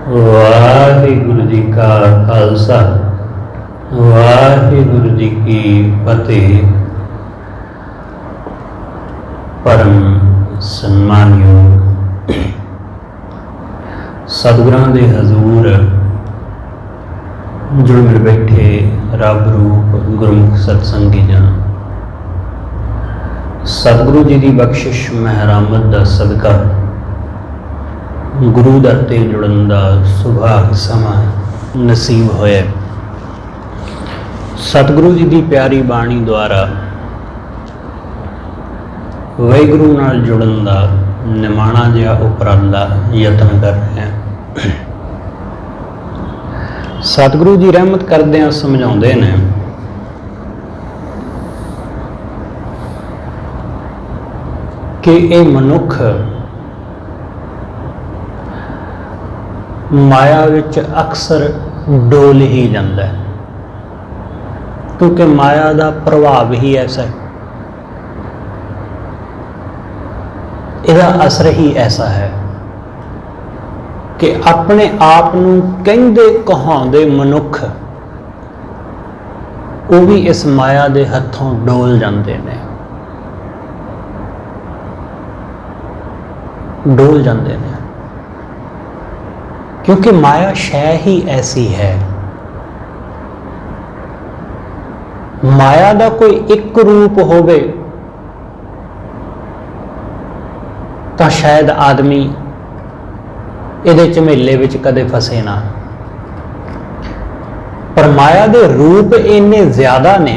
ਵਾਹਿਗੁਰੂ ਜੀ ਕਾ ਖਾਲਸਾ ਵਾਹਿਗੁਰੂ ਜੀ ਕੀ ਫਤਿਹ। परम सन्मानयोग सतगुरां दे हजूर जुड़ मिल बैठे रब रूप गुरमुख सतसंगी जन, सतगुरु जी की बख्शिश महरामत का सदका गुरु दर ते जुड़न का सुभाग समा नसीब होया। सतगुरु जी की प्यारी बाणी द्वारा वाहिगुरू नाल जुड़न का निमाणा जिहा उपराला यतन कर रहे हैं। सतगुरु जी रहमत करदिआं समझाउंदे ने कि ये मनुख माया विच अक्सर डोल ही जांदा है, क्योंकि माया का प्रभाव ही ऐसा है, इसका असर ही ऐसा है कि अपने आप नूं कहंदे कहाउंदे मनुख वो भी इस माया दे हथों डोल जाते हैं, डोल जाते हैं, क्योंकि माया शै ही ऐसी है। माया का कोई एक रूप होवे तो शायद आदमी इहदे झमेले विच कदे फसे ना, पर माया दे रूप इन्ने ज्यादा ने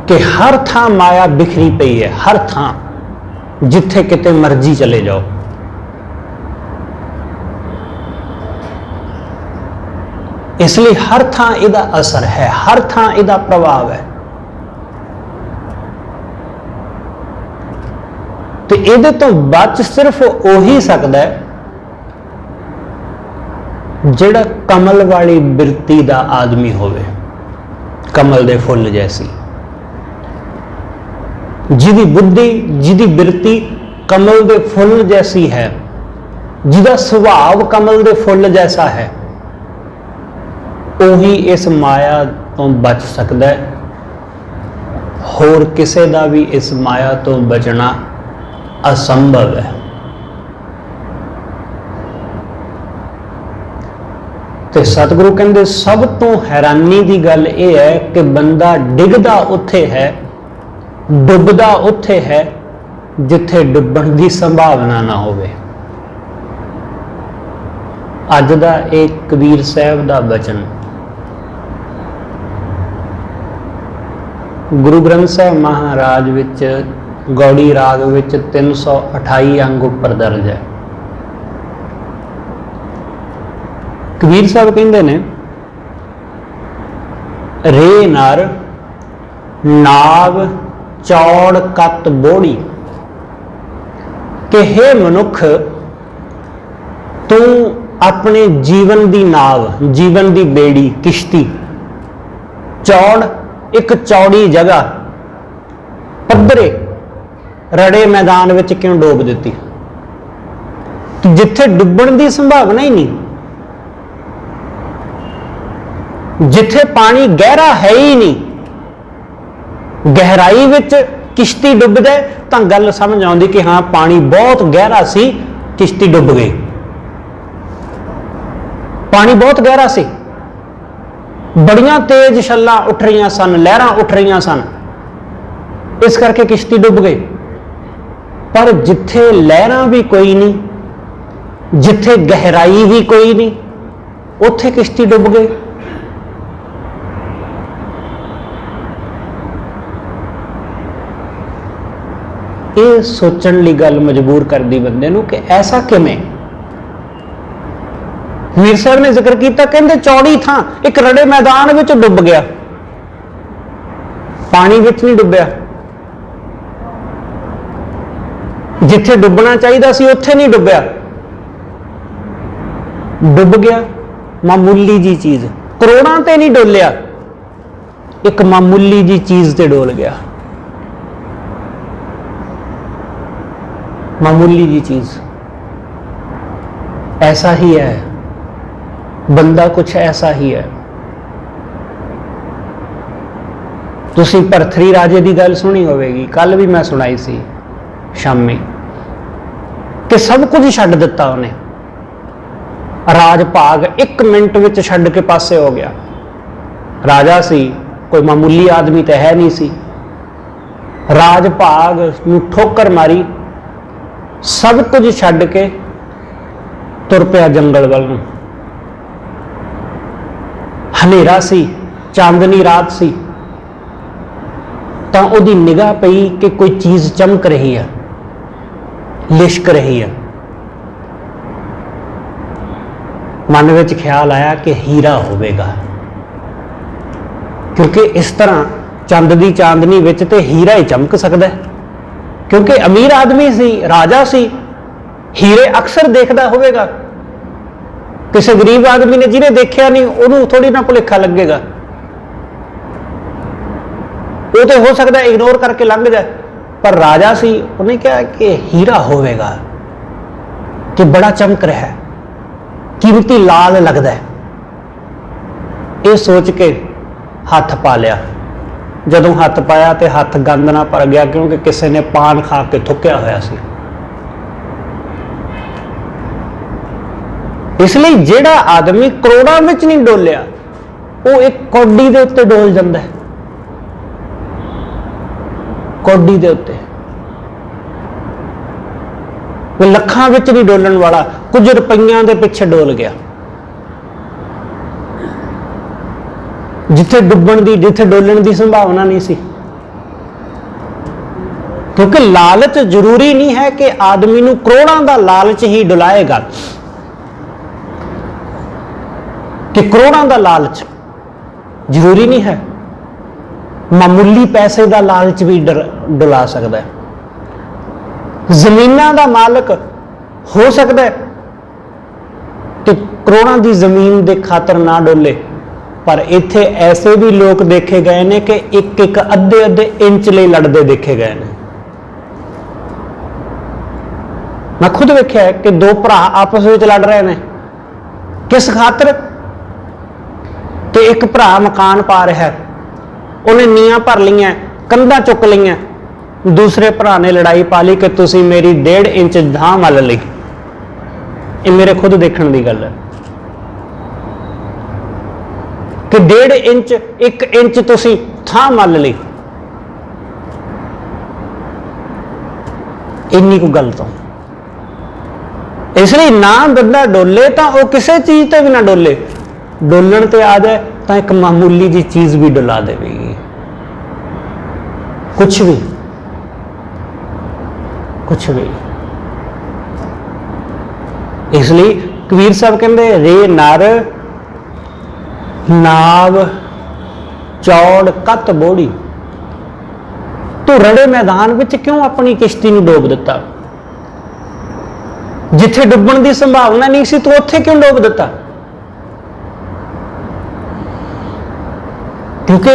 कि हर थां माया बिखरी पई है, हर थां जिथे किते मर्जी चले जाओ। इसलिए हर थां इहदा असर है, हर थां इहदा प्रभाव है। तो इहदे तो बच सिर्फ उही सकदा है जिहड़ा कमल वाली बिरती दा आदमी होवे, कमल दे फुल जैसी, जिहदी बुद्धि जिहदी बिरती कमल दे फुल जैसी है, जिहदा सुभाव कमल दे फुल जैसा है, उही इस माया तो बच सकदा है। होर किसे दा भी इस माया तो बचना असंभव है। ते सतगुरु कहंदे सब तो हैरानी की गल यह है कि बंदा डिगदा उत्थे है, डुबदा उत्थे है जिथे डुबण की संभावना ना होवे। अज दा एक कबीर साहब दा बचन गुरु ग्रंथ साहब महाराज विच गौड़ी राग विच 328 अंग उपर दर्ज है। कबीर साहब कहते ने, रे नर नाव चौड़ कत बोड़ी, कि हे मनुख तू अपने जीवन दी नाव, जीवन दी बेड़ी, किश्ती, चौड़ एक चौड़ी जगह, पद्धरे रड़े मैदान विच क्यों डोब दिती, जिथे डुबण की संभावना ही नहीं, जिथे पानी गहरा है ही नहीं, गहराई विच किश्ती डुब जाए तो गल समझ आउंदी कि हाँ पानी बहुत गहरा सी, किश्ती डुब गई। पानी बहुत गहरा सी, बड़ियां तेज छल्लां उठ रही सन, लहरां उठ रही सन, इस करके किश्ती डुब गई। पर जिथे लहरां भी कोई नहीं, जिथे गहराई भी कोई नहीं, उथे किश्ती डुब गई। ये सोचण ली गल मजबूर कर दी बंदे नूं कि ऐसा किवें। मीर साहब ने जिक्र किया, कहंदे चौड़ी थां एक रड़े मैदान विच डुब गया, पानी विच नहीं डुबिया, जिथे डुबना चाहिए सी उत्थे नहीं डुबिया, डुब गया। मामूली जी चीज, करोड़ां ते नहीं डोलिया, एक मामूली जी चीज ते डोल गया। मामूली जी चीज ऐसा ही है, बंदा कुछ ऐसा ही है। तुसी भरथरी राजे की गल सुनी होगी, कल भी मैं सुनाई सी शामी, कि सब कुछ छड्ड दिता उन्हें, राज भाग 1 मिनट में छड्ड के पासे हो गया। राजा सी, कोई मामूली आदमी तो है नहीं सी, राज भाग नूं ठोकर मारी, सब कुछ छड्ड के तुर पिया जंगल वल नूं। हनेरा सी, चांदनी रात सी, तो उहदी निगाह पई कि कोई चीज चमक रही है, लिशक रही है। मन विच ख्याल आया कि हीरा होवेगा, क्योंकि इस तरह चंद दी चांदनी विच ते हीरा ही चमक सकता है, क्योंकि अमीर आदमी सी, राजा सी, हीरे अक्सर देखता होवेगा। किसी गरीब आदमी ने जिन्हें देखा नहीं, उन्होंने थोड़ी ना भुलेखा लगेगा, वो तो हो सकता है इग्नोर करके लंघ जाए, पर राजा सी, उन्हें क्या कि हीरा होवेगा, कि बड़ा चमक रहा है, कीमती लाल लगता है। ये सोच के हाथ पा लिया। जदों हाथ पाया तो हाथ गंद ना भर गया, क्योंकि किसी ने पान खा के थुक्या होया सी। इसलिए जेड़ा आदमी करोड़ों में नहीं डोलिया, वो एक कौडी दे उत्ते डोल जाता है, कौडी दे उत्ते। लखां विच नहीं डोलन वाला कुछ रुपइयां दे पिछे डोल गया। जिथे डुबण दी, जिथे डोलण की संभावना नहीं सी, क्योंकि लालच जरूरी नहीं है कि आदमी नूं करोड़ों का लालच ही डुलाएगा, कि करोड़ों का लालच जरूरी नहीं है। मामूली पैसे का लालच भी डुला सकता है। जमीनां का मालक हो सकता है कि करोड़ों की जमीन के खातर ना डोले, पर इत्थे ऐसे भी लोग देखे गए ने कि एक एक अद्धे अद्धे इंच लिए लड़ते देखे गए ने। मैं खुद वेख्या कि 2 भरा आपस में लड़ रहे हैं, किस खातर कि एक भरा मकान पा रहा है, उन्हें नीआं भर लिया, कंधा चुक लिया, दूसरे भरा ने लड़ाई पा ली कि तुसी मेरी 1.5 इंच धां मल ली। ये मेरे खुद देखने की गल है कि 1.5 इंच 1 इंच तुसी थां मल ली, इन्नी को गल तो। इसलिए ना बंदा डोले तो वह किसी चीज से भी ना डोले, डोलन ते आ जाए तो एक मामूली जी चीज भी डुला देगी, कुछ भी कुछ भी। इसलिए कबीर साहब कहते रे नर नाव चौड़ कत बोड़ी, तू रड़े मैदान विच क्यों अपनी किश्ती नूं डोब दिता? जिथे डुबण की संभावना नहीं सी, तू उत्थे क्यों डोब दिता? क्योंकि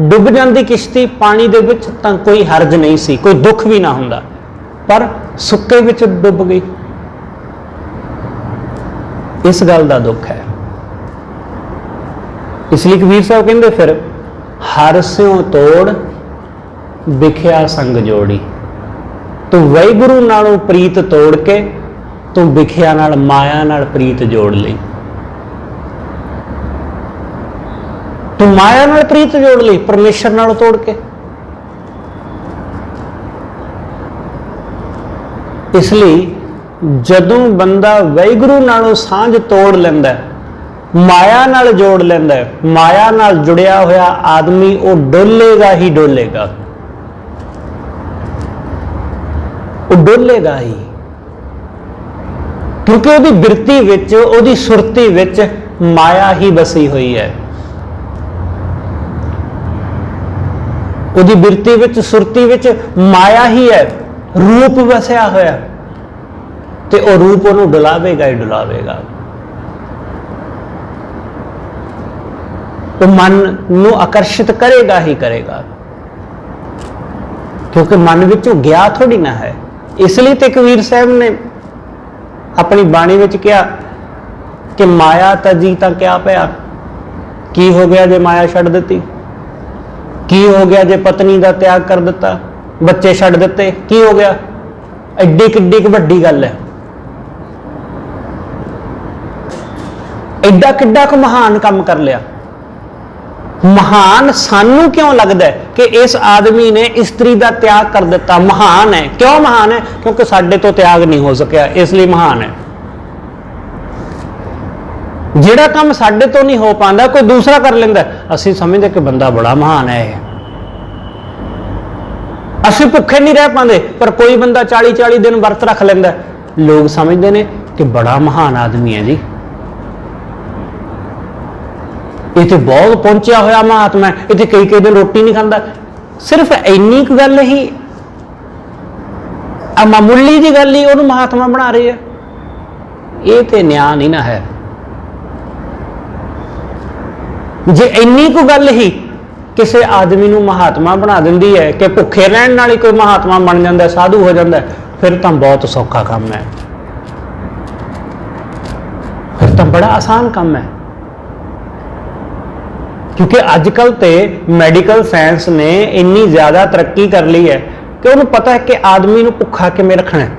डुब जाती किश्ती पानी दे विच तां कोई हरज नहीं सी, कोई दुख भी ना हुंदा, पर सुक्के विच डुब गई, इस गल का दुख है। इसलिए कबीर साहब कहते फिर हर स्यों तोड़ बिखिया संग जोड़ी, तू वाहिगुरू नालों प्रीत तोड़ के तू बिखिया नाल माया नाल प्रीत जोड़ ली। तू माया नाल प्रीत जोड़ ली परमेश्वर नाल तोड़ के। इसलिए जदों बंदा वाहिगुरू नालों सांझ तोड़ लैंदा, माया नाल जोड़ लैंदा, माया नाल जुड़िया होया आदमी वो डोलेगा ही डोलेगा, वो डोलेगा ही, क्योंकि उसकी बिरती विच, उसकी सुरती विच माया ही बसी हुई है। उसकी बिरती विच, सुरती विच माया ही है, रूप वसिया होया, ते वो रूप उन्होंने डुलावेगा ही डुलावेगा। तो मन नूं आकर्षित करेगा ही करेगा, क्योंकि मन विचों गया थोड़ी ना है। इसलिए तो कबीर साहब ने अपनी बाणी विच कहा कि माया तजी तां क्या पिया, की हो गया जे माया छड्ड दित्ती, की हो गया जे पत्नी का त्याग कर दिता, बच्चे छड्ड दिते, की हो गया। एड्डी किड्डी वड्डी गल है, एडा किड्डा को महान काम कर लिया। महान सानू क्यों लगता है कि इस आदमी ने स्त्री का त्याग कर दिता, महान है। क्यों महान है? क्योंकि साडे तो त्याग नहीं हो सकिया, इसलिए महान है। जिहड़ा काम साडे तो नहीं हो पाता कोई दूसरा कर लेंदा, असीं समझदे कि बंदा बड़ा महान है। असीं भुखे नहीं रह पाते, पर कोई बंदा 40-40 दिन वर्त रख लेंदा, लोग समझते हैं कि बड़ा महान आदमी है जी, ये तो बहुत पहुंचा होया महात्मा है, ये कई कई दिन रोटी नहीं खाता। सिर्फ इन्नी गल ही, मामूली जी गल ही उन्होंने महात्मा बना रही है। ये तो न्याय नहीं ना है। जे इन्नी को गल ही किसी आदमी नूं महात्मा बना दिंदी है कि भुखे रहण नाल ही कोई महात्मा बन जाता है, साधु हो जाता है, फिर तो बहुत सौखा काम है, फिर तो बड़ा आसान काम है। क्योंकि अजकल तो मैडिकल साइंस ने इन्नी ज्यादा तरक्की कर ली है कि उन्हें पता है कि आदमी को भुखा किवें रखना है,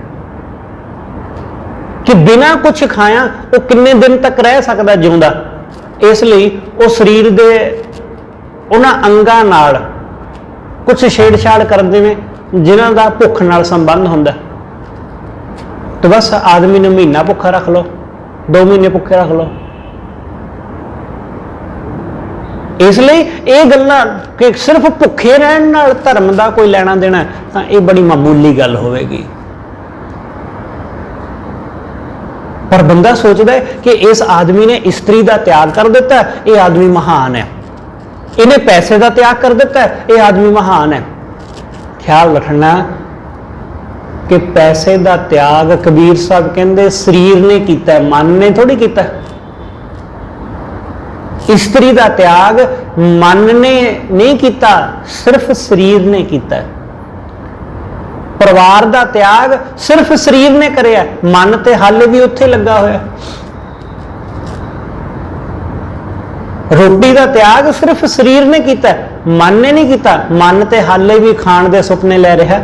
कि बिना कुछ खाया वो कितने दिन तक रह सकता जिउंदा। इसलिए वो शरीर के उन्हां अंगां नाल कुछ छेड़छाड़ करते हैं जिन्हां दा भुख नाल संबंध हुंदा। तो बस आदमी ने महीना भुखा रख लो, 2 महीने भुखे रख लो। इसलिए ये गल्लां कि सिर्फ भुखे रहण नाल धर्म का कोई लेना देना तो ये बड़ी मामूली गल होवेगी। पर बंदा सोचता है कि इस आदमी ने स्त्री का त्याग कर दिता है, ये आदमी महान है। इन्हें पैसे का त्याग कर दिता है, ये आदमी महान है। ख्याल रखना कि पैसे का त्याग कबीर साहब कहते शरीर ने किया, मन ने थोड़ी किया। स्त्री का त्याग मन ने नहीं किया, सिर्फ शरीर ने किया। परिवार का त्याग सिर्फ शरीर ने करिया, मन ते हाले भी उत्थे लगा होया। रोटी का त्याग सिर्फ शरीर ने किया, मन ने नहीं किया। मन ते हाले भी खाण दे सुपने ले रहा।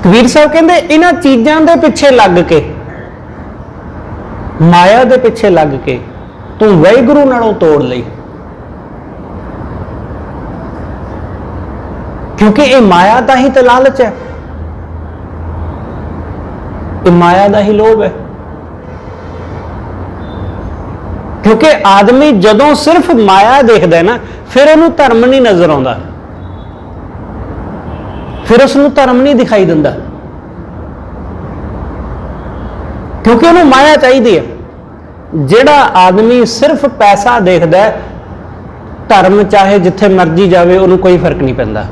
कबीर साहब कहते इन्हां चीज़ों के पिछे लग के, माया दे पिछे लग के तू वाहिगुरू नालों तोड़ लई, क्योंकि ये माया का ही तो लालच है, ये माया का ही लोभ है। क्योंकि आदमी जदों सिर्फ माया देखता है ना, फिर उन्हें धर्म नहीं नजर आता, फिर उसनूं धर्म नहीं दिखाई दिंदा, क्योंकि उन्हें माया चाहिए है। जिहड़ा आदमी सिर्फ पैसा देखता है, धर्म चाहे जिथे मर्जी जाए उन्हें कोई फर्क नहीं पैंदा।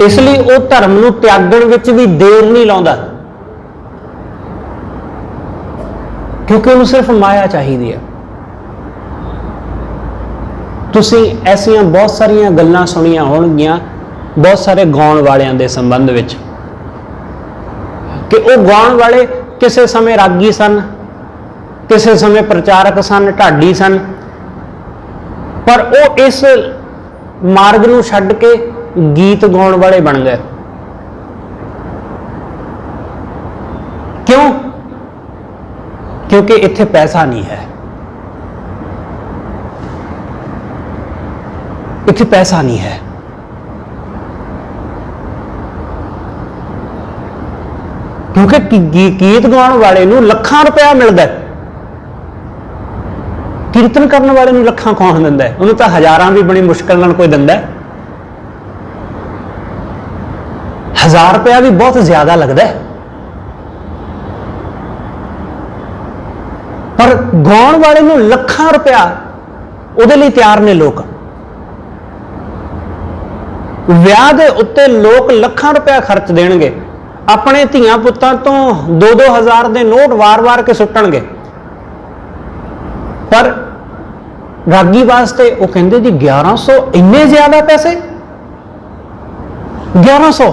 इसलिए वो धर्म नूं त्यागण विच भी देर नहीं लाउंदा, क्योंकि उन्हें सिर्फ माया चाहिए है। तुसीं ऐसियां बहुत सारियां गल्लां सुनियां होणगियां बहुत सारे गाउण वालियां दे संबंध विच कि वो गाउण वाले किसी समय रागी सन, किसी समय प्रचारक सन, ढाडी सन, पर वो इस मार्ग नूं छड्ड के गीत गाउण वाले बन गए। क्यों? क्योंकि इत्थे पैसा नहीं है, इत्थे पैसा नहीं है। क्योंकि गीत गाउण वाले नूं लाखां रुपया मिलता है, कीर्तन करने वाले नूं लाखां कौन दिंदा है? उन्होंने तो हज़ारां भी बड़ी मुश्किल नाल कोई दिंदा है। 1000 रुपया भी बहुत ज्यादा लगता है, पर गाउण वाले नूं लाखां रुपया उहदे लई तैयार ने लोग। विआह दे उत्ते लोग लाखां रुपया खर्च देणगे, अपने धियां पुत्तां तो 2-2 हज़ार के नोट वार-वार के सुट्टणगे, पर रागी वास्ते वो कहंदे जी 1100, इन्ने ज्यादा पैसे 1100।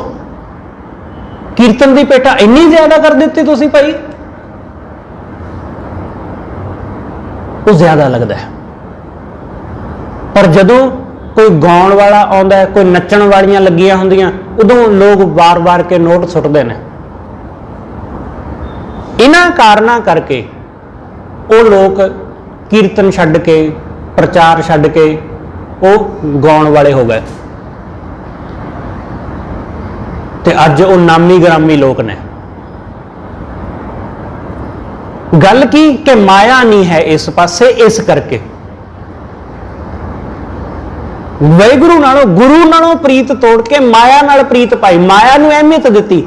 कीर्तन की पेटा इन्नी ज्यादा कर दी तुसी भाई, वो ज्यादा लगता है। पर जदों कोई गाउण वाला आउंदा है, कोई नच्चण वालियां लगियां हुंदियां, उदों लोग बार बार के नोट सुटते हैं। इन्हां कारणों करके वो लोग कीर्तन छड्ड के, प्रचार छड्ड के वो गाउण वाले हो गए, ते अज वो नामी ग्रामी लोग ने। गल की कि माया नहीं है इस पासे, इस करके वाहिगुरू नालों, गुरु नालों प्रीत तोड़ के माया नाल प्रीत पाई, माया नूं अहमियत दिती,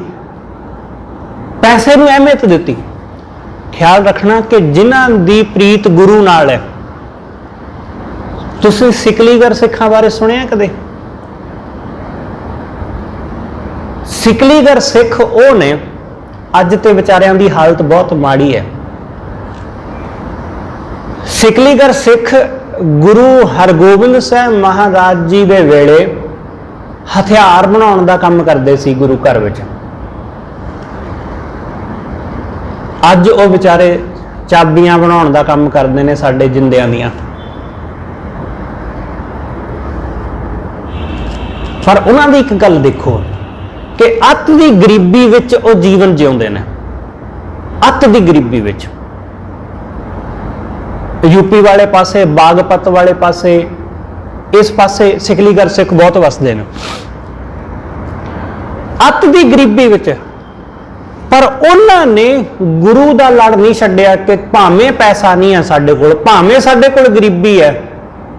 पैसे नूं अहमियत दिती। ख्याल रखना कि जिन्हां दी प्रीत गुरु नाल है, तुसीं सिकलीगर सिखां बारे सुनिया कदे? सिकलीगर सिख वो ने, अज ते विचारियां दी हालत बहुत माड़ी है। सिकलीगर सिख गुरु हरगोबिंद साहब महाराज जी दे वेले हथियार बनाउण दा काम करदे सी गुरु घर विच। अज वो बेचारे चाबियां बनाउण दा काम करदे ने साडे जिंदियां दियां। पर उन्हां दी एक गल देखो कि अत दी गरीबी विच वो जीवन जिउंदे ने, अत दी गरीबी विच। यूपी वाले पासे, बागपत वाले पासे, इस पासे सिकलीगर सिख बहुत वसते हैं, अत दी गरीबी विच। पर उन्होंने गुरु का लड़ नहीं छड्डिया कि भावें पैसा नहीं है साडे कोल, भावें साडे कोल गरीबी है,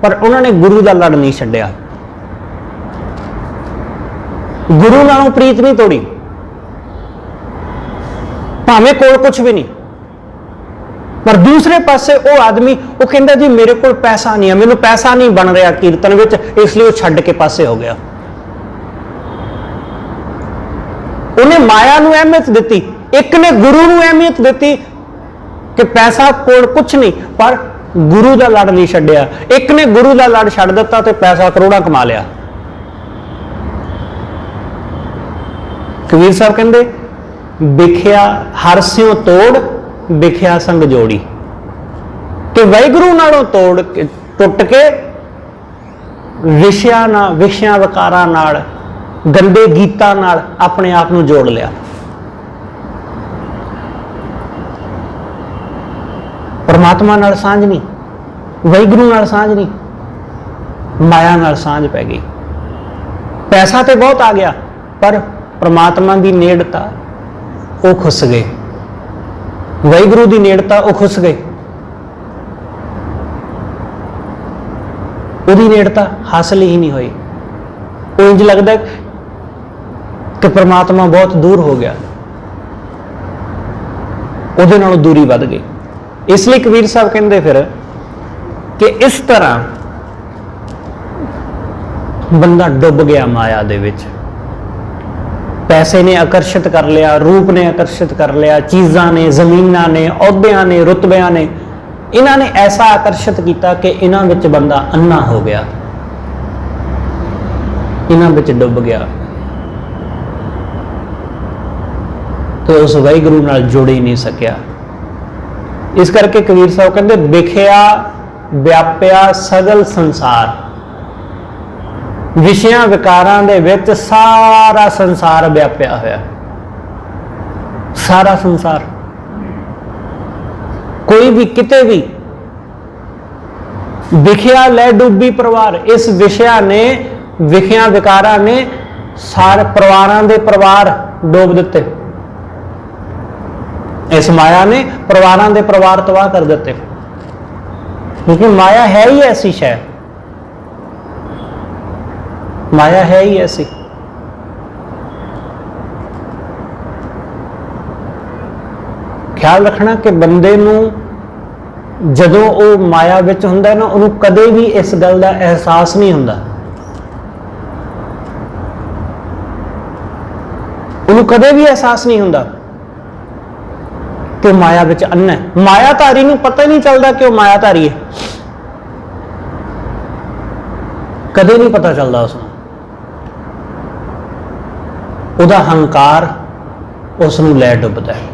पर उन्होंने गुरु का लड़ नहीं छड्डिया। गुरु नालों प्रीत नहीं तोड़ी, भावें कोल कुछ भी नहीं। पर दूसरे पासे वो आदमी वो कहता जी मेरे को पैसा नहीं है, मैनू पैसा नहीं बन रहा कीर्तन विच, इसलिए वो छड्ड के पासे हो गया। उन्हें माया नूं अहमियत दिती, एक ने गुरु नूं अहमियत दिती कि पैसा कोल कुछ नहीं, पर गुरु का लड़ नहीं छड्डिया। एक ने गुरु का लड़ छड्ड दिता तो पैसा करोड़ां कमा लिया। कबीर साहब कहते बिखिया हर स्यों तोड़, बिखिया संग जोड़ी, कि वाहिगुरू नालों तोड़ के टुट के विषयां विकारां नाल, गंदे गीतां नाल अपने आप नूं जोड़ लिया। परमात्मा नाल सांझ नहीं, वाहिगुरू नाल सांझ नहीं, माया नाल सांझ पै गई। पैसा तो बहुत आ गया, पर परमात्मा की नेड़ता वो खुस गए, वाहिगुरू की नेड़ता वो खुस गए, उसकी नेड़ता हासिल ही नहीं हुई। वो इंज लगता है कि परमात्मा बहुत दूर हो गया, उहदे नालों दूरी वध गई। इसलिए कबीर साहब कहते फिर कि इस तरह बंदा डुब गया माया दे विच। पैसे ने आकर्षित कर लिया, रूप ने आकर्षित कर लिया, चीज़ां ने, जमीनां ने, अहुदियां ने, रुतबियां ने, इन्हां ने ऐसा आकर्षित किया कि इन्हां विच बंदा अन्ना हो गया, इन्हां विच डुब गया, तो उस वाहिगुरू नाल जुड़ ही नहीं सकिया। इस करके कबीर साहब कहते बिखिया व्यापिया सगल संसार, विषयां विकारां दे विच सारा संसार व्यापिया होया, सारा संसार। कोई भी किते भी विखिया लै डूबी परिवार, इस विषया ने, विखिया विकारा ने सारे परिवारां दे परिवार डूब दिते। इस माया ने परिवारां दे परिवार तबाह कर दिते, क्योंकि माया है ही ऐसी शय, माया है ही ऐसी। ख्याल रखना कि बंदे नूं जदों वो माया विच हुंदा ना, उन्होंने कदे भी इस गल का एहसास नहीं हुंदा, उन्होंने कदे भी एहसास नहीं हुंदा कि माया विच अन्ना है। मायाधारी नूं पता ही नहीं चलता कि वह मायाधारी है, कदे नहीं पता चलता उसनूं। उहदा हंकार, उस नूं लै डुबदा है।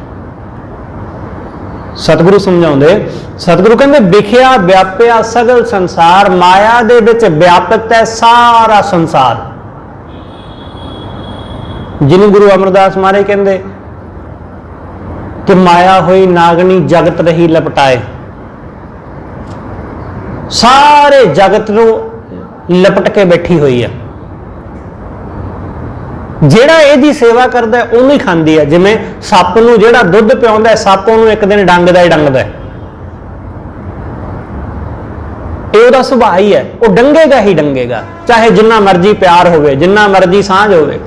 सतगुरु समझाउंदे, सतगुरु कहंदे विखिया व्यापिया सगल संसार, माया दे विच व्यापित है सारा संसार। जिन्हें गुरु अमरदास महाराज कहंदे कि माया हुई नागनी जगत रही लपटाए, सारे जगत नूं लपट के बैठी हुई है। ਜਿਹੜਾ ਇਹਦੀ सेवा करता है ਉਹਨੂੰ ही खांदी है। जिवें सੱਪ ਨੂੰ ਜਿਹੜਾ ਦੁੱਧ ਪਿਆਉਂਦਾ है, सੱप ਉਹਨੂੰ एक दिन डंगदा ही डंगदा है। ਇਹ ਉਹਦਾ ਸੁਭਾਅ ही है, वो डंगेगा ही डंगेगा, चाहे जिन्ना मर्जी प्यार होवे, जिन्ना मर्जी सांझ होवे,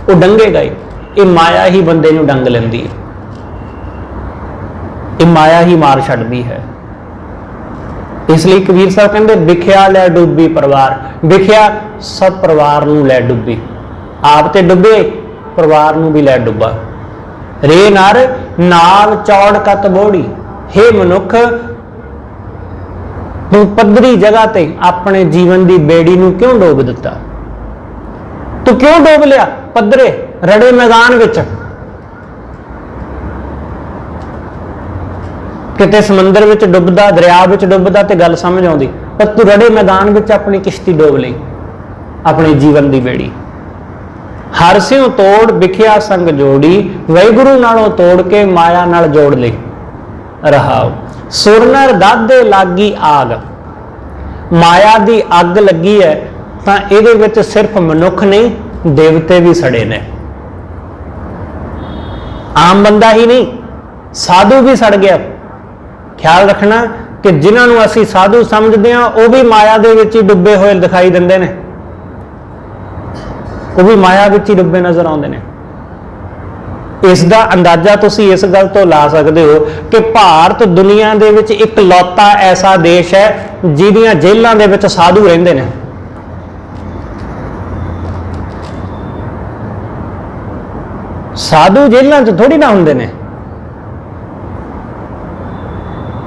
वो डंगेगा ही। ये माया ही बंदे नूं डंग लैंदी है, ये माया ही मार छड्डदी है। इसलिए कबीर साहब कहंदे विखिया लै डुब्बी परिवार, विखिया सब परिवार नूं लै डुब्बी, आप ते डुबे परिवार नूं भी लै डुब्बा। रे नर नाव चौड़ कत बोड़ी, हे मनुख तू पद्धरी जगह ते अपने जीवन की बेड़ी नूं क्यों डोब दिता? तू क्यों डोब लिया पद्धरे रड़े मैदान विच? किते समंदर विच डुबदा, दरिया विच डुबदा ते गल समझ आउंदी, पर तू रड़े मैदान विच अपनी किश्ती डोब लई, अपने जीवन की बेड़ी। हर सियों तोड़ विखिया संग जोड़ी, वाहिगुरू नालों तोड़ के माया नाल जोड़ ले रहाओ। सुरनर दादे लागी आग, माया दी अग लगी है तां इहदे विच सिर्फ मनुख नहीं, देवते भी सड़े ने। आम बंदा ही नहीं, साधु भी सड़ गया। ख्याल रखना कि जिन्हां नूं असीं साधु समझदे हां वो भी माया दे विच ही डुबे होए दिखाई दिंदे ने, वो भी माया विच ही डुबे नजर आउंदे ने। इसका अंदाजा तुसी इस गल तो ला सकते हो कि भारत दुनिया दे विच इकलौता ऐसा देश है जिहदियां जेलां दे विच साधु रहिंदे ने। साधु जेलां च थोड़ी ना हुंदे ने,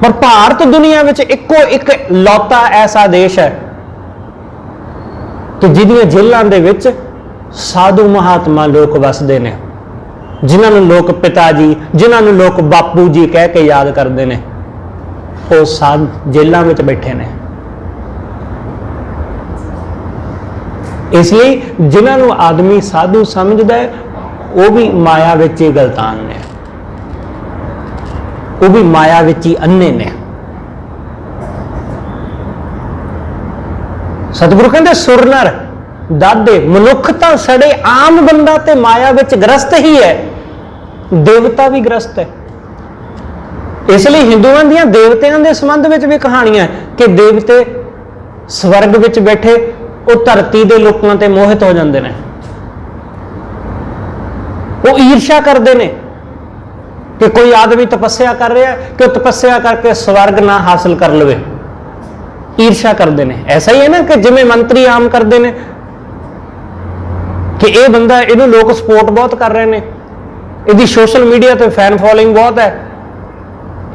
पर भारत दुनिया विच इक्को एक लौता ऐसा देश है कि जिहदियां जेलां दे विच साधु महात्मा लोग वसदे ने, जिन्होंने लोग पिता जी, जिन्होंने लोग बापू जी कह के याद करते हैं, वो साध जेलों में बैठे ने। इसलिए जिन्होंने आदमी साधु समझदा है वो भी माया विच ही गलतान ने, वो भी माया विच ही अन्ने ने। सतगुरु कहते सुरनर दादे, मनुख तो सड़े, आम बंदा ते माया विच ग्रस्त ही है, देवता भी ग्रस्त है। इसलिए हिंदुओं दियां देवतियों के संबंध में भी कहानियां कि देवते स्वर्ग विच बैठे वो धरती के लोगों ते मोहित हो जाते हैं, वो ईर्ष्या करते हैं कि कोई आदमी तपस्या कर रहा है कि तपस्या करके स्वर्ग ना हासिल कर लवे, ईर्ष्या करते हैं। ऐसा ही है ना कि जिवें मंत्री आम करते हैं कि यह बंदा, इहनूं लोग सपोर्ट बहुत कर रहे हैं, इसकी सोशल मीडिया पर फैन फॉलोइंग बहुत है,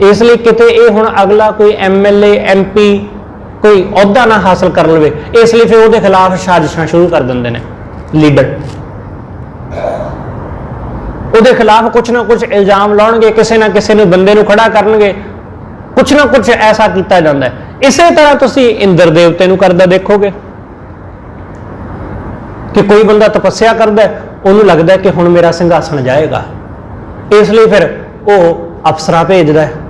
इसलिए किते ये हुण अगला कोई MLA MP कोई अहुदा ना हासिल कर लवे, इसलिए फिर उसके खिलाफ साजिशां शुरू कर देंगे ने लीडर, उसके खिलाफ कुछ ना कुछ इल्जाम लाउणगे, किसी ना किसी ने बंदे नूं खड़ा करनगे, कुछ ना कुछ ऐसा किया जाता है। इस तरह तुसीं इंद्र देवते नूं करदा देखोगे कि कोई बंदा तपस्या करता है, उन्होंने लगता है कि हुण मेरा सिंघासन जाएगा, इसलिए फिर वो अफसरां भेजदा है,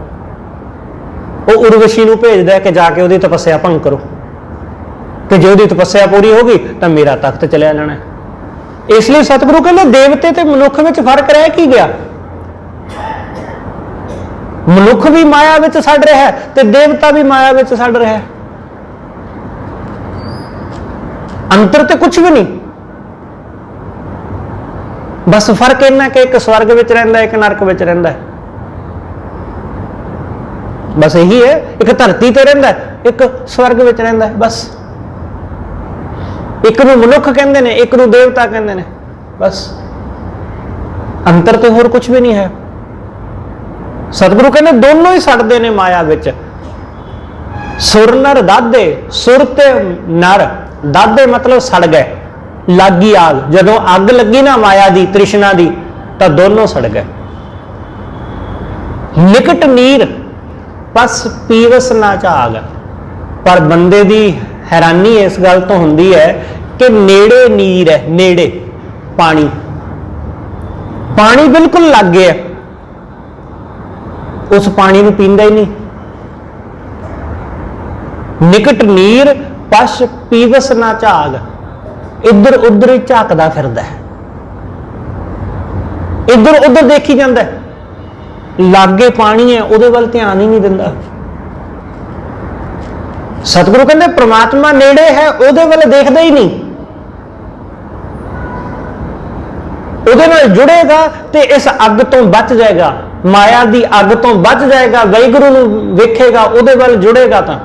वो उर्वशी नूं भेजदा है कि जाके उसकी तपस्या भंग करो, कि जो उसकी तपस्या पूरी होगी तो मेरा तख्त चलिया जाना है। इसलिए सतगुरु कहते देवते ते मनुख में फर्क रह की गया, मनुख भी माया विच सड़ रहा है ते देवता भी माया विच सड़ रहा है, अंतर तो कुछ भी नहीं, बस फर्क इन्ना कि एक स्वर्ग विच रहिंदा है, एक नरक विच रहिंदा है, बस यही है। एक धरती ते रहिंदा है, एक स्वर्ग विच रहिंदा है, बस एक नूं मनुख कहंदे ने, एक नूं देवता कहंदे ने, बस अंतर तो होर कुछ भी नहीं है। सतगुरु कहते दोनों ही सड़ते ने माया विच। सुर नर दादे, सुर ते नर, दादे मतलब सड़ गए, लागी आग, जदों अग लगी ना माया दी तृष्णा दी, ਤਾਂ ਦੋਨੋਂ ਸੜ ਗਏ। ਨਿਕਟ ਨੀਰ ਪਸ ਪੀਵਸ ਨਾ ਝਾਗ। ਪਰ ਬੰਦੇ ਦੀ हैरानी इस गल तो होंदी है कि नेड़े नीर है, नेड़े पानी, पानी बिल्कुल लग गया, उस पानी नूं पींदा ही नहीं। निकट नीर पश पीवस ना झाग। इधर उधर ही झाकदा फिरदा है, इधर उधर देखी जांदा है, लागे पानी है उहदे वल ध्यान ही नहीं दिंदा। सतगुरु कहते परमात्मा नेड़े है, उहदे वल देखदा ही नहीं, उहदे नाल जुड़ेगा तो इस अग तो बच जाएगा, माया की अग तो बच जाएगा, वाहिगुरू नूं वेखेगा, उहदे वल जुड़ेगा तां,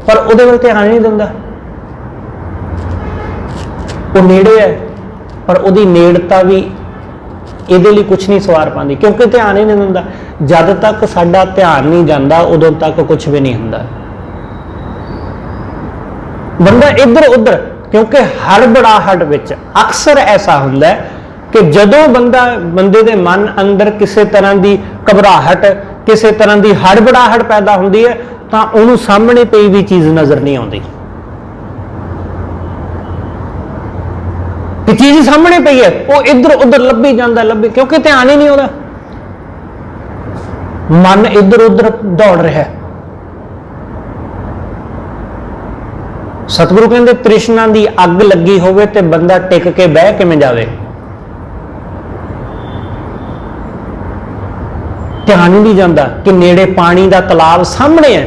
पर उहदे वल ध्यान नहीं दिंदा। वो नेड़े है पर उहदी नेड़ता भी इहदे लई कुछ नहीं सवार पाती, क्योंकि ध्यान ही नहीं दिंदा। जद तक साडा ध्यान नहीं जांदा उदों तक कुछ भी नहीं हुंदा। बंदा इधर उधर, क्योंकि हड़बड़ाहट विच अक्सर ऐसा हुंदा है कि जदों बंदे दे मन अंदर किसी तरह की घबराहट, किसी तरह की हड़बड़ाहट पैदा हुंदी है तां उहनूं सामने पई भी चीज़ नज़र नहीं आउंदी कि चीज़ सामने पई है, वो इधर उधर लभी जांदा, क्योंकि ध्यान ही नहीं होता, मन इधर उधर दौड़ रहा है। सतगुरु कहते तृष्णा की अग लगी होवे ते बंदा टिक के बह किवें जावे, ध्यान ही नहीं जाता कि नेड़े पानी का तलाब सामने है,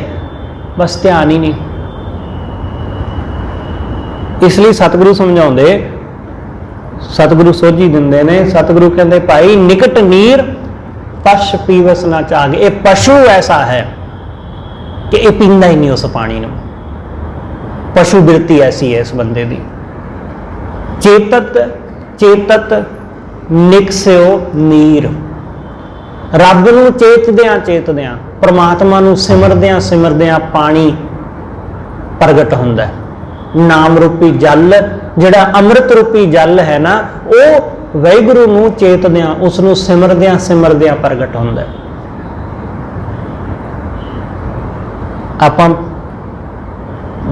बस ध्यान ही नहीं। इसलिए सतगुरु समझाउंदे, सतगुरु सोझी दिंदे ने। सतगुरु कहते भाई निकट नीर पश पीवस ना झाग। ये पशु ऐसा है कि ये पींदा ही नहीं उस पानी नूं, पशु बिरती ऐसी है इस बंदे दी। चेतत चेतत निकस्यो नीर। रब नूं चेतदियां चेतदियां, परमात्मा नूं सिमरदियां सिमरदियां पानी प्रगट हुंदा है। नाम रूपी जल, जिहड़ा अमृत रूपी जल है ना, वो वाहिगुरू नूं चेतदियां, उसनूं सिमरदियां सिमरदियां प्रगट हुंदा है। आपां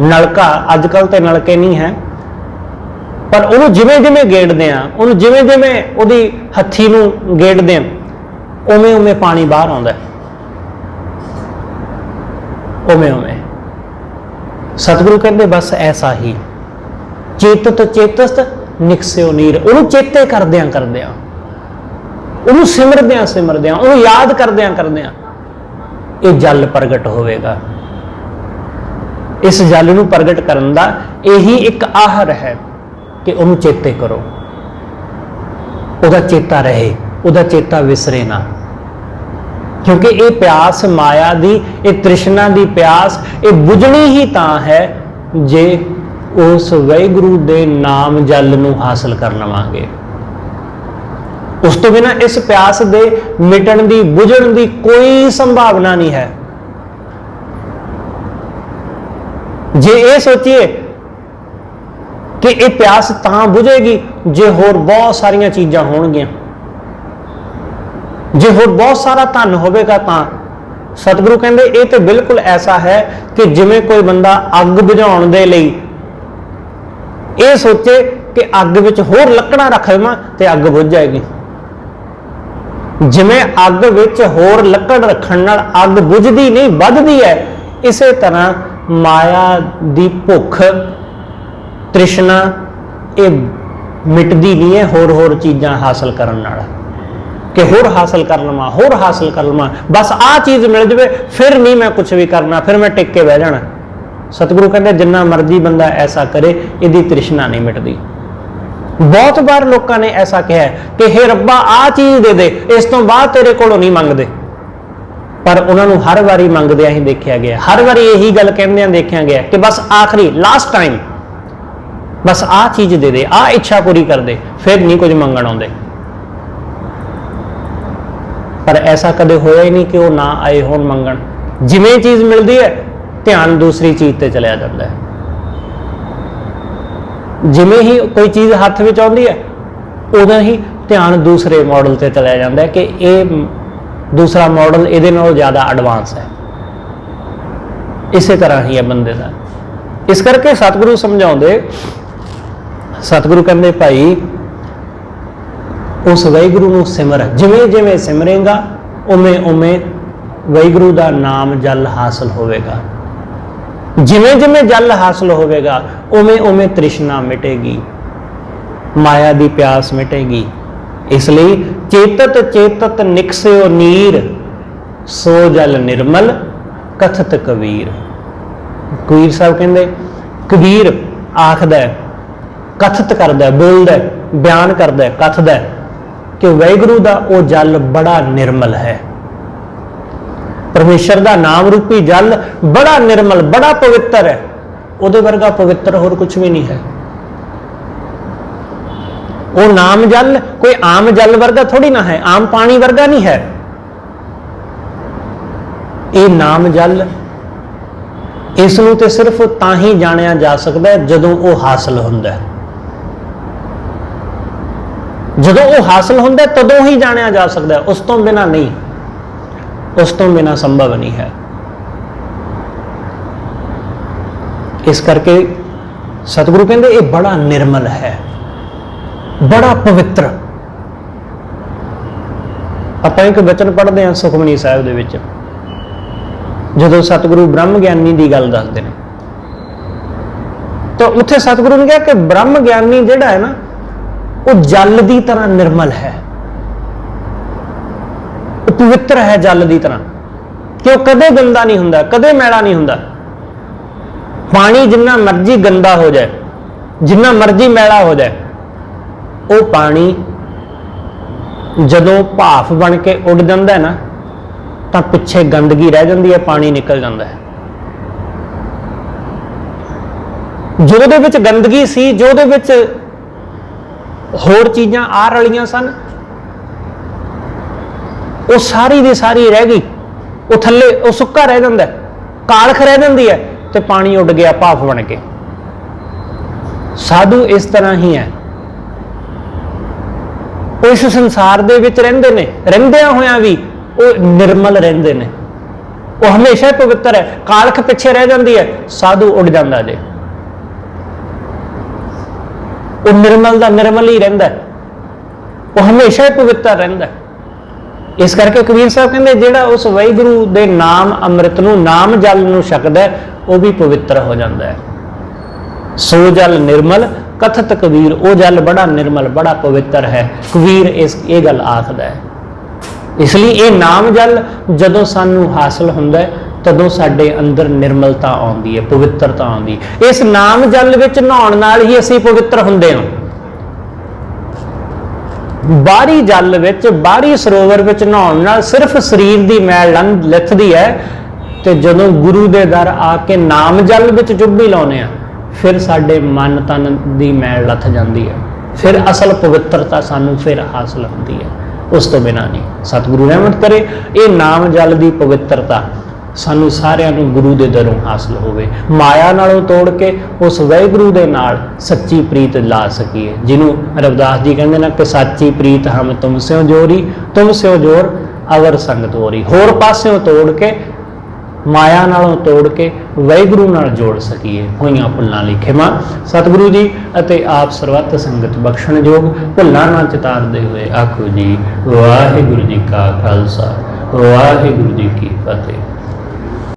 नलका अजकल तो नलके नहीं है, पर उन्होंने जिमें जिमें गेड़ते हैं, उन्होंने जिमें जिमें वो हथी नूं गेड़ते हैं, उमें उमें पानी बाहर आता है, उमें उमें। सतगुरु कहते बस ऐसा ही चेतत चेतत निकस्यो नीर। उन्होंने चेते करदियां करदियां, उन्होंने सिमरदियां सिमरदियां, उन्होंने याद करदियां करदियां ये जल प्रगट होवेगा। इस जल नूं प्रगट करन दा यही एक आहर है कि उन्होंने चेते करो, उहदा चेता रहे, उहदा चेता विसरे ना। क्योंकि ये प्यास माया दी, ये तृष्णा दी प्यास, ये बुझनी ही तां है जे उस वाहिगुरू दे नाम जल नूं हासिल कर लवांगे। उस तो बिना इस प्यास दे मिटण दी, बुझण दी कोई संभावना नहीं है। जे ये सोचिए कि ये प्यास तां बुझेगी जे होर बहुत सारिया चीज़ां होणगियां, जे होर बहुत सारा धन होवेगा तां। सतगुरु कहंदे ये तो बिल्कुल ऐसा है कि जिवें कोई बंदा अग बुझाउण दे लई ये सोचे कि अग विच होर लकड़ां रख देवां ते अग बुझ जाएगी। जिवें अग विच होर लकड़ रखण नाल अग बुझदी नहीं, वधदी है, इसे तरह माया दी भुख तृष्णा ये मिटदी नहीं है होर होर चीज़ां हासिल करन नाल, कि होर हासिल कर लवां, होर हासिल कर लवां, बस आ चीज़ मिल जाए फिर नहीं मैं कुछ भी करना, फिर मैं टिक के बह जाना। सतगुरु कहते जिन्ना मर्जी बंदा ऐसा करे इहदी तृष्णा नहीं मिटदी। बहुत बार लोगों ने ऐसा कहा कि हे रब्बा आ चीज़ दे दे, इस तो बाद तेरे कोलों नहीं मंगदे, पर उन्होंने हर बारी मंगदे ही देखा गया, हर बारी यही गल कहंदे देखा गया कि बस आखिरी लास्ट टाइम बस आ चीज़ दे दे, आ इच्छा पूरी कर दे, फिर नहीं कुछ मंगण आउंदे। पर ऐसा कदे होया ही नहीं कि वो ना आए होण मंगण। जिवें चीज़ मिलती है ध्यान दूसरी चीज़ ते चलिया जाता है। जिवें ही कोई चीज़ हथ में आउंदी है उदों ही ध्यान दूसरे मॉडल से चलिया जाता है कि ये दूसरा मॉडल ये ज़्यादा एडवांस है। इस तरह ही है बंदे का। इस करके सतगुरु समझाते, सतगुरु कहते भाई उस वाहिगुरू नूं सिमर, जिमें जिमें सिमरेगा उमें उमें वाहिगुरू का नाम जल हासिल होवेगा। जिमें जिमें जल हासिल होवेगा उमें उमें तृष्णा मिटेगी, माया की प्यास मिटेगी। इसलिए चेतत चेतत निकस्यो नीर, सो जल निर्मल कथत कबीर। कबीर साहब कहते, कबीर आखद कथत करद बोलद बयान करद कथद कि वाहिगुरू का वो जल बड़ा निर्मल है। परमेश्वर का नाम रूपी जल बड़ा निर्मल बड़ा पवित्र है, उहदे वर्गा पवित्र होर कुछ भी नहीं है। वो नाम जल कोई आम जल वर्गा थोड़ी ना है, आम पानी वर्गा नहीं है। ये नाम जल इसनूं ते सिर्फ तां ही जानिया जा सकता है जदों वो हासिल हुंदा है। जदों वो हासिल हुंदा है तदों ही जानिया जा सकता है, उस तो बिना नहीं, उस तो बिना संभव नहीं है। इस करके सतगुरु कहते ये बड़ा निर्मल है, बड़ा पवित्र। आप एक वचन पढ़ते हैं सुखमनी साहिब दे विच, जदों सतगुरु ब्रह्म ज्ञानी की गल दसदे ने, तो उत्थे सतगुरु ने कहा कि ब्रह्म ज्ञानी जिहड़ा है ना वो जल की तरह निर्मल है, वो पवित्र है जल की तरह, कि वह कदे गंदा नहीं हुंदा, कदे मैला नहीं हुंदा। पानी जिन्ना मर्जी गंदा हो जाए, जिन्ना मर्जी मैला हो जाए, वो पानी जदों भाफ बन के उड़ जाता है ना तो पिछे गंदगी रह जाती है, पानी निकल जाता है। जो दे विच गंदगी सी, जो दे विच होर चीज़ां आ रलियां सन, वो सारी दी सारी रह गई, वो थले वो सुक्का रह जाता है, कालख रह जाती है, तो पानी उड़ गया भाफ बन के। साधु इस तरह ही है, इस संसार दे विच रहिंदे ने, रहिंदियां होइयां भी वो निर्मल रहिंदे ने, वो हमेशा पवित्र है। कालख पिछे रह जाती है, साधु उड़ जाता जे, वो निर्मल दा निर्मल ही रहिंदा है, वो हमेशा ही पवित्र रहिंदा है। इस करके कबीर साहब कहते जिहड़ा उस वाहिगुरू दे नाम अमृत नूं नाम जल नूं छकदा है वो भी पवित्र हो जाता है। सो जल निर्मल कथत कबीर, वो जल बड़ा निर्मल बड़ा पवित्र है, कबीर इस ये गल आखदा है। इसलिए ये नाम जल जदों सानू हासिल हुंदा है तदों साडे अंदर निर्मलता आउंदी है, पवित्रता आउंदी। इस नाम जल विच नहाउण नाल ही असीं पवित्र हुंदे हां। बाहरी जल विच बाहरी सरोवर विच नहाउण नाल सिर्फ शरीर दी मैल लिथदी है, ते जदों गुरु दे दर आके नाम जल विच चुब्भी लाउने आ फिर साडे मन तन दी मैल लथ जांदी है, फिर असल पवित्रता सानू फिर हासिल हुंदी है, उस तो बिना नहीं। सतगुरु रहमत करे ये नाम जल दी पवित्रता सानू सारिਆਂ ਨੂੰ गुरु दे दरों हासिल होवे, माया नालों तोड़ के उस वाहिगुरू दे नाल सच्ची प्रीत ला सकीए। जिन्हों रविदास जी कहते ना कि सच्ची प्रीत हम तुम स्यों जोरी, तुम स्यों जोर अवर संग तोरी। होर पास्यों तोड़ के माया नालों तोड़ के वाहिगुरू नाल जोड़ सकीए। होइयां भुल्लां ली खिमा सतगुरु जी अते आप सरबत संगत बख्शण जोग भुल्लां ना चितारदे हुए आखो जी वाहिगुरू जी का खालसा वाहिगुरू जी की फतेह।